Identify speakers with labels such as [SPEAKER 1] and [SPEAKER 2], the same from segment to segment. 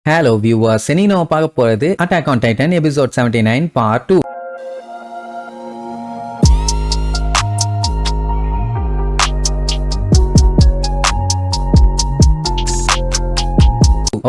[SPEAKER 1] Hello viewers, இன்னைக்கு நம்ம பார்க்க போறது attack on Titan episode 79 part 2.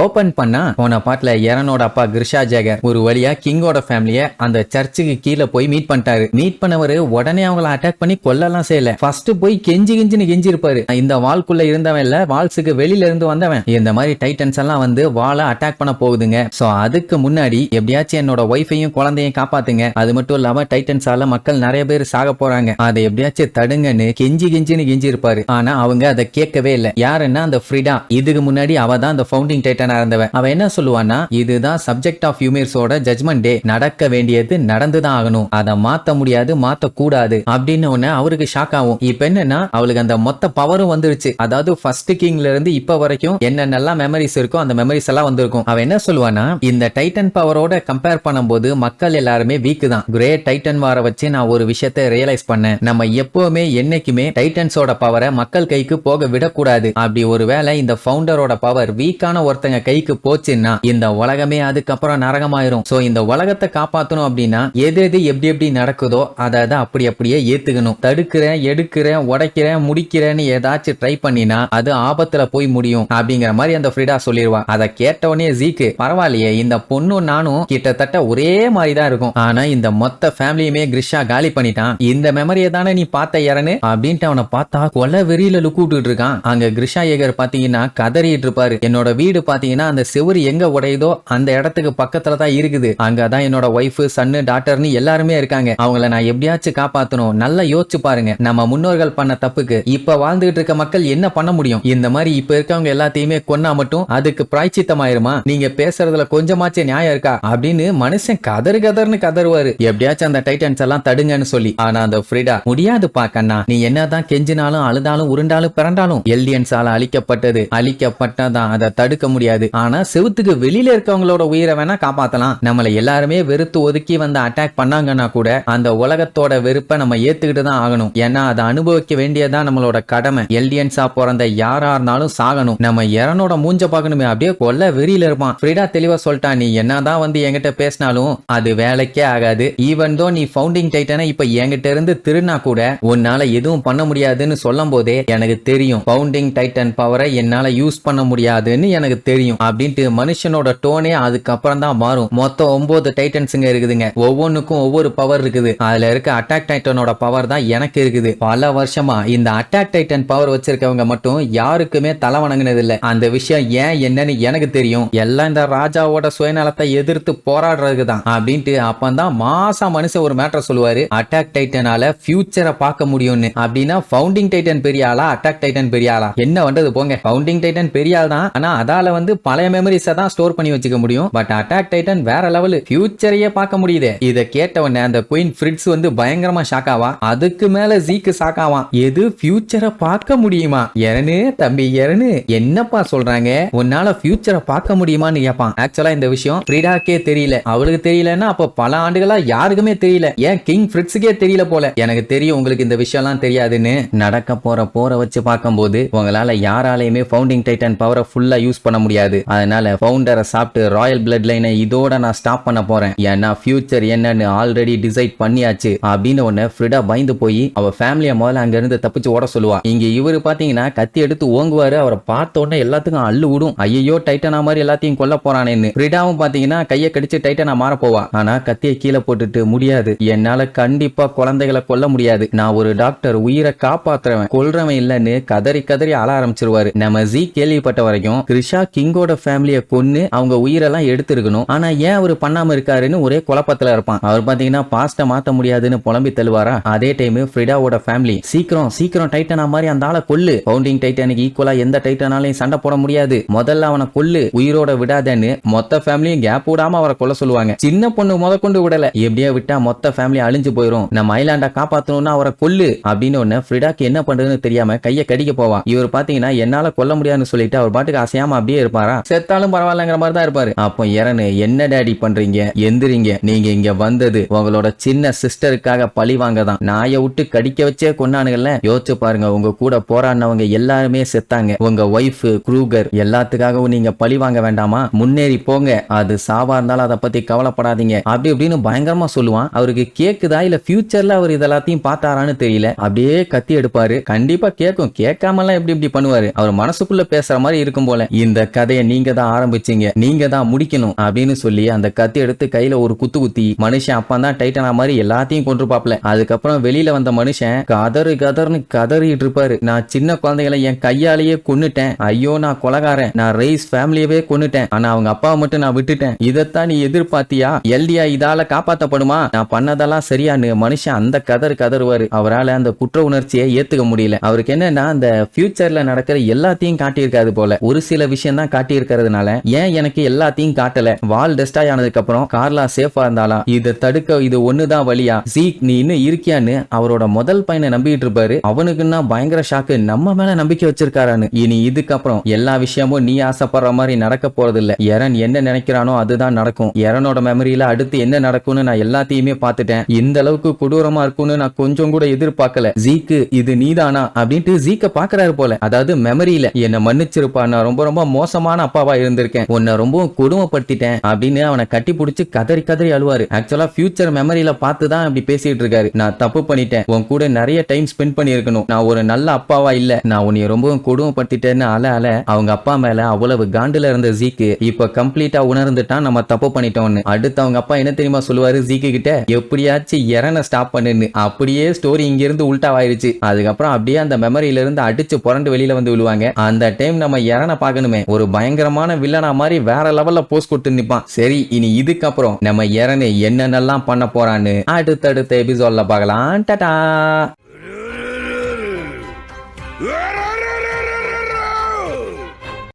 [SPEAKER 1] Open பண்ணா போன பாட்டுல எரனோட அப்பா கிருஷா ஜேகர் ஒரு வழியா கிங்கோட ஃபேமிலிய அந்த சர்ச்சுக்கு கீழே போய் மீட் பண்ணிட்டாரு. மீட் பண்ணவரு உடனே அவங்கள அட்டாக் பண்ணி கொல்லலாம் செய்யல. ஃபர்ஸ்ட் போய் கெஞ்சின்னு கெஞ்சி இருப்பாரு. இந்த வால்குள்ள இருந்தவன் இல்ல, வால்ஸுக்கு வெளியில இருந்து வந்தவன். இந்த மாதிரி டைட்டன்ஸ் எல்லாம் வந்து வாளை அட்டாக் பண்ண போகுதுங்க. சோ அதுக்கு முன்னாடி எப்படியாச்சும் என்னோட ஒய்ஃபையும் குழந்தையும் காப்பாத்துங்க. அது மட்டும் இல்லாம டைட்டன்ஸால மக்கள் நிறைய பேர் சாக போறாங்க, அதை எப்படியாச்சும் தடுங்கன்னு கெஞ்சின்னு கெஞ்சி இருப்பாரு. ஆனா அவங்க அதை கேட்கவே இல்லை. யாருன்னா அந்த ஃப்ரிடா. இதுக்கு முன்னாடி அவ தான் அந்த ஃபவுண்டிங் டைட்டன் இருந்தவன். அவன் என்ன சொல்லுவான்னா, இதுதான் சப்ஜெக்ட் ஆஃப் ஹியூமர்ஸோட ஜட்ஜ்மெண்ட் டே, நடக்க வேண்டியது நடந்துதான் ஆகணும், அதை மாத்த முடியாது, மாத்த கூடாது அப்படின்னு ஒண்ணு அவருக்கு ஷாக் ஆகும். இப்ப என்னன்னா அவளுக்கு அந்த மொத்த பவரும் வந்துருச்சு. அதாவது ஃபர்ஸ்ட் கிங்ல இருந்து இப்ப வரைக்கும் என்னென்னலாம் மெமரிஸ் இருக்கோ அந்த மெமரிஸ் எல்லாம் வந்திருக்கும். அவன் என்ன சொல்லுவானா, இந்த டைட்டன் பவரோட கம்பேர் பண்ணும்போது மக்கள் எல்லாருமே வீக் தான். கிரேட் டைட்டன் வார வச்சு நான் ஒரு விஷயத்தை ரியலைஸ் பண்ணேன். நம்ம எப்பவுமே என்னைக்குமே டைட்டன்ஸோட பவரை மக்கள் கைக்கு போக விடக்கூடாது. அப்படி ஒருவேளை இந்த ஃபவுண்டரோட பவர் வீக்கான ஒருத்தங்க கைக்கு போச்சுன்னா இந்த உலகமே அதுக்கப்புறம் நரகமாயிரும். சோ இந்த உலகத்தை காப்பாத்தணும் அப்படின்னா எது எப்படி நடக்குதோ அதை அப்படியே ஏத்துக்கணும். தடுக்கிறேன், எடுக்கிறேன், உடைக்கிறேன், முடிக்கிறேன்னு ஏதாச்சும் ட்ரை பண்ணினா அது ஆபத்துல போய் முடியும் அப்படிங்கிற மாதிரி அந்த ஃப்ரிடா சொல்லிடுவா. அதை கேட்டவனே ஜீக்கு, பரவாயில்லையே இந்த பொண்ணும் நானும் கிட்டத்தட்ட ஒரே மாதிரி தான் இருக்கும், ஆனா இந்த மொத்த ஃபேமிலியுமே கிருஷா காலி பண்ணிட்டான், இந்த மெமரியை தானே நீ பார்த்த இறனு அப்படின்ட்டு அவனை பார்த்தா கொலை வெறியில லுக்கு விட்டுட்டு இருக்கான். அங்க கிருஷா ஏகர் பாத்தீங்கன்னா கதறிட்டு இருப்பாரு. என்னோட வீடு பாத்தீங்கன்னா அந்த செவரு எங்க உடையுதோ அந்த இடத்துக்கு பக்கத்துல தான் இருக்குது. அங்கதான் என்னோட ஒய்ஃப், சன்னு, டாக்டர்னு எல்லாருமே இருக்காங்க. அவங்கள நான் எப்படியாச்சும் காப்பாத்தணும். நல்லா யோசிச்சு பாருங்க, நம்ம முன்னோர்கள் பண்ண தப்புக்கு இப்ப வாழ்ந்துகிட்டு இருக்க மக்கள் என்ன பண்ண முடியும்? இந்த மாதிரி இப்ப இருக்கவங்க எல்லாத்தையுமே கொன்னா மட்டும் அதுக்கு பிராய்ச்சித்தமாயிருமா? நீங்க பேசுறதுல கொஞ்சமாச்சும் நியாயம் இருக்கா அப்படின்னு மனுஷன் கதறுன்னு கதறுவாரு, எப்படியாச்சும் அந்த டைட்டன்ஸ் எல்லாம் தடுங்கன்னு சொல்லி. ஆனா அந்த ஃப்ரிடா, முடியாது பாக்கண்ணா, நீ என்னதான் கெஞ்சினாலும் அழுதாலும் உருண்டாலும் பிறண்டாலும் எல்டியன்ஸால அழிக்கப்பட்டதான், அதை தடுக்க முடியாது. ஆனா செவுத்துக்கு வெளியில இருக்கவங்களோட உயிரை வேணா காப்பாத்தலாம். நம்மள எல்லாருமே வெறுத்து ஒதுக்கி வந்து அட்டாக் பண்ணாங்கன்னா கூட அந்த உலகத்தோட வெறுப்பை நம்ம ஏத்துக்கிட்டு தான் ஆகணும். ஏன்னா அதை அனுபவிக்க வேண்டியதான் நம்மளோட கடமை. எல்டியன்ஸா பிறந்த யாரா இருந்தாலும் சாகணும். நம்ம எரனோட மூஞ்ச பார்க்கணுமே, அப்படியே கொல்ல வெறியில இருப்பான். ஃப்ரிடா தெளிவா சொல்லிட்டான், நீ என்னதான் வந்து என்கிட்ட பேசினாலும் அது வேலைக்கே ஆகாது. ஈவன் தோ நீ ஃபவுண்டிங் டைட்டனை இப்ப என்கிட்ட இருந்து திருநா கூட உன்னால எதுவும் பண்ண முடியாதுன்னு சொல்லும் போதே எனக்கு தெரியும் ஃபவுண்டிங் டைட்டன் பவரை என்னால யூஸ் பண்ண முடியாதுன்னு எனக்கு தெரியும் அப்படின்ட்டு மனுஷனோட டோனே அதுக்கப்புறம் தான் மாறும். மொத்தம் 9 டைட்டன்ஸுங்க இருக்குதுங்க. ஒவ்வொன்றுக்கும் ஒவ்வொரு பவர் இருக்குது. அதுல இருக்க அட்டாக் டைட்டனோட பவர் தான் எனக்கு இருக்குது. பல வருஷமா இந்த அட்டாக் டைட்டன் பவர் வச்சிருக்கவங்க மட்டும் யாருக்குமே தலை வணங்கினது இல்ல. அந்த விஷயம் ஏன் என்னன்னு எனக்கு தெரியும். எல்லாம் இந்த ராஜாவோட சுயநலத்தை எதிர்த்து போராடுறதுக்கு தான் அப்படின்ட்டு அப்பந்தான் மாசா மனுஷன் ஒரு மேட்டர் சொல்லுவாரு, அட்டாக் டைட்டனால ஃபியூச்சரை பார்க்க முடியும்னு. அப்படின்னா ஃபவுண்டிங் டைட்டன் பெரிய ஆளா, அட்டாக் டைட்டன் பெரிய ஆளா? என்ன பண்றது போங்க. ஃபவுண்டிங் டைட்டன் பெரிய ஆள் தான், ஆனா அதால வந்து பழைய மெமரிஸை தான் ஸ்டோர் பண்ணி வச்சுக்க முடியும். பட் அட்டாக் டைட்டன் வேற லெவல், ஃபியூச்சரையே பார்க்க முடியுது. இதை கேட்டவனே அந்த குயின் ஃப்ரிட்ஸ் வந்து பயங்கரமா ஷாக் ஆவா. அதுக்கு மேல ஜீக்கு ஷாக் ஆவான். எது ஃபியூச்சரை பார்க்க முடியுமா? எரனு தம்பி எரனு, என்னப்பா சொல்றாங்க, உன்னால ஃபியூச்சரை பார்க்க முடியுமான்னு கேட்பான். ஆக்சுவலா இந்த விஷயம் ஃப்ரிடாக்கே தெரியல. அவளுக்கு தெரியலன்னா அப்ப பல ஆண்டுகளா யாருக்குமே தெரியல. ஏன் கிங் ஃப்ரிட்ஸுக்கே தெரியல போல. எனக்கு தெரியும் உங்களுக்கு இந்த விஷயம்லாம் தெரியாதுன்னு. நடக்க போற வச்சு பார்க்கும்போது உங்களால யாராலையுமே ஃபவுண்டிங் டைட்டன் பவரை ஃபுல்லா யூஸ் பண்ண முடியாது. அதனால ஃபவுண்டரை சாப்பிட்டு ராயல் பிளட் லைனை இதோட நான் ஸ்டாப் பண்ண போறேன். ஏன்னா ஃபியூச்சர் என்னன்னு ஆல்ரெடி டிசைட் பண்ணியாச்சு அப்படின்னு ஒன்னு ஃப்ரிடா பயந்து போய் அவ ஃபேமிலியை முதல்ல அங்க இருந்து தப்பிச்சு ஓட சொல்லுவா. இங்க இவரு பாத்தீங்கன்னா கத்தி எடுத்து ஓங்குவாரு. அவரை பார்த்த உடனே எல்லாத்துக்கும் அள்ளு விடும். ஐயோ டைட்டனா மாதிரி எல்லாத்தையும் கொல்ல போறானேன்னு. ஃப்ரிடாவும் பாத்தீங்கன்னா கையை கடிச்சு டைட்டனா மாற போவா. ஆனா கத்தியை கீழே போட்டுட்டு, முடியாது, என்னால கண்டிப்பா குழந்தைகளை கொல்ல முடியாது, நான் ஒரு டாக்டர், உயிரை காப்பாத்துறவன், கொல்றவன் இல்லன்னு கதறி அழ ஆரம்பிச்சிருவாரு. நம்ம ஜீ கேள்விப்பட்ட வரைக்கும் கிருஷா கிங்கோட ஃபேமிலியை கொன்னு அவங்க உயிரெல்லாம் எடுத்திருக்கணும். ஆனா ஏன் அவரு பண்ணாம இருக்காருன்னு ஒரே குழப்பத்துல இருப்பான். அவர் பாத்தீங்கன்னா பாஸ்ட மாத்த முடியாதுன்னு புலம்பி தள்ளுவாரா. அதே டைம் ஃப்ரிடாவோட ஃபேமிலி சீக்கிரம் டைட்டனா மாதிரி அந்த ஆளை கொல்லு, ஃபவுண்டிங் டைட்டனுக்கு ஈக்குவலா எந்த டைட்டனாலையும் சண்டை போட முடியாது, முதல்ல அவனை கொல்லு, உயிரோட விடாதேன்னு மொத்த ஃபேமிலியும் கேப் விடாம அவரை கொல்ல சொல்லுவாங்க. சின்ன பொண்ணு முத கொண்டு விடல, எப்படியா விட்டா மொத்த ஃபேமிலி அழிஞ்சு போயிரும், நம்ம ஐலாண்டை காப்பாத்தணும்னா அவரை கொல்லு அப்படின்னு ஒன்னு ஃப்ரிடாக்கு என்ன பண்றதுன்னு தெரியாம கையை கடிக்க போவா. இவர் பாத்தீங்கன்னா என்னால கொல்ல முடியாதுன்னு சொல்லிட்டு அவர் பாட்டுக்கு அசையாம அப்படியே இருப்பார். இருப்பாரா? செத்தாலும் பரவாயில்லங்கிற மாதிரி தான் இருப்பாரு. அப்போ எரனு, என்ன டாடி பண்றீங்க, எந்திரிங்க, நீங்க இங்க வந்தது உங்களோட சின்ன சிஸ்டருக்காக பழி வாங்க தான். நாயை விட்டு கடிக்க வச்சே கொன்னானுங்கல்ல, யோசிச்சு பாருங்க. உங்க கூட போராடினவங்க எல்லாருமே செத்தாங்க. உங்க ஒய்ஃப் க்ரூகர் எல்லாத்துக்காகவும் நீங்க பழி வாங்க வேண்டாமா? முன்னேறி போங்க, அது சாவா இருந்தாலும் அதை பத்தி கவலைப்படாதீங்க அப்படி இப்படின்னு பயங்கரமா சொல்லுவான். அவருக்கு கேக்குதா இல்ல ஃபியூச்சர்ல அவர் இதெல்லாத்தையும் பார்த்தாரான்னு தெரியல. அப்படியே கத்தி எடுப்பாரு. கண்டிப்பா கேட்கும், கேட்காமலாம் எப்படி இப்படி பண்ணுவாரு? அவர் மனசுக்குள்ள பேசுற மாதிரி இருக்கும் போல. இந்த கதையை நீங்க தான் ஆரம்பிச்சீங்க, நீங்க தான் முடிக்கணும் அப்படின்னு சொல்லி அந்த கத்தி எடுத்து கையில ஒரு குத்து குத்தி மனுஷன் அப்பா தான் டைட்டனா மாதிரி எல்லாத்தையும் கொன்றுப்பாப்ல. அதுக்கப்புறம் வெளியில வந்த மனுஷன் கதறுன்னு கதறிட்டு இருப்பாரு. நான் சின்ன குழந்தைகளை என் கையாலேயே கொன்னுட்டேன், ஐயோ நான் கொலகாரன், நான் ரைஸ் ஃபேமிலியவே கொன்னுட்டேன், ஆனா அவங்க அப்பாவை மட்டும் நான் விட்டுட்டேன், இதைத்தான் நீ எதிர்பார்த்தியா? எல்டியா இதால காப்பாத்தப்படுமா? நான் பண்ணதெல்லாம் சரியானு மனுஷன் அந்த கதறுவாரு. அவரால் அந்த குற்ற உணர்ச்சியை ஏத்துக்க முடியல. அவருக்கு என்னன்னா, அந்த ஃபியூச்சர்ல நடக்கிற எல்லாத்தையும் காட்டியிருக்காது போல. ஒரு சில விஷயம் தான் காட்டியிருக்கிறதுனால ஏன் எனக்கு எல்லாத்தையும் காட்டல? வால் டெஸ்டாய் ஆனதுக்கு அப்புறம் கார்லா சேஃபா இருந்தாலும் இதை தடுக்க இது ஒண்ணுதான் வழியா? ஜீக் நீ இன்னும் இருக்கியான்னு அவரோட முதல் பையனை நம்பிட்டு இருப்பாரு. அவனுக்குன்னா பயங்கர ஷாக்கு, நம்ம மேல நம்பிக்கை வச்சிருக்காரான்னு. இனி இதுக்கப்புறம் எல்லா விஷயமும் நீ ஆசைப்படுற மாதிரி நடக்க போறது இல்ல. எரன் என்ன நினைக்கிறானோ அதுதான் நடக்கும். எரனோட மெமரியில அடுத்து என்ன நடக்கும்னு நான் எல்லாத்தையுமே பார்த்துட்டேன். இந்த அளவுக்கு கொடூரமா இருக்கும்னு நான் கொஞ்சம் கூட எதிர்பார்க்கல. ஜீக்கு இது நீதானா அப்படின்ட்டு ஜீக்க பாக்குறாரு போல. அதாவது மெமரியில என்ன மன்னிச்சிருப்பா, நான் ரொம்ப ரொம்ப மோசமான அப்பாவா இருந்திருக்கேன், உன்னை ரொம்ப கொடுமைப்படுத்திட்டேன் அப்படின்னு அவனை கட்டி பிடிச்சு கதறி அழுவாரு. ஆக்சுவலா ஃபியூச்சர் மெமரியில பார்த்து தான் அப்படி பேசிட்டு இருக்காரு. நான் தப்பு பண்ணிட்டேன், உன் கூட நிறைய டைம் ஸ்பெண்ட் பண்ணியிருக்கணும், நான் ஒரு நல்ல அப்பாவா இல்ல, நான் உன்னை ரொம்ப கொடுமைப்படுத்திட்டேன்னு அல அவங்க அப்பா மேல அவ்வளவு காண்டுல இருந்த ஜீக்கு இப்ப கம்ப்ளீட்டா உணர்ந்துட்டான் நம்ம தப்பு பண்ணிட்டோம்னு. அடுத்து அவங்க அப்பா என்ன தெரியுமா சொல்லுவாரு ஜீக்கு கிட்ட? எப்படியாச்சும் எரனை ஸ்டாப் பண்ணுன்னு. அப்படியே ஸ்டோரி இங்க இருந்து உல்டாவாயிருச்சு. அதுக்கப்புறம் அப்படியே அந்த மெமரியில இருந்து அடிச்சு புரண்டு வெளியில வந்து விழுவாங்க. அந்த டைம் நம்ம எரனை பார்க்கணுமே, ஒரு பயங்கரமான வில்லனா மாதிரி வேற லெவல்ல போஸ்ட் கொடுத்து நிப்பான். சரி, இனி இதுக்கப்புறம் நம்ம எரனை என்னென்னலாம் பண்ண போறான்னு அடுத்தடுத்த எபிசோட்ல பார்க்கலாம். டாடா.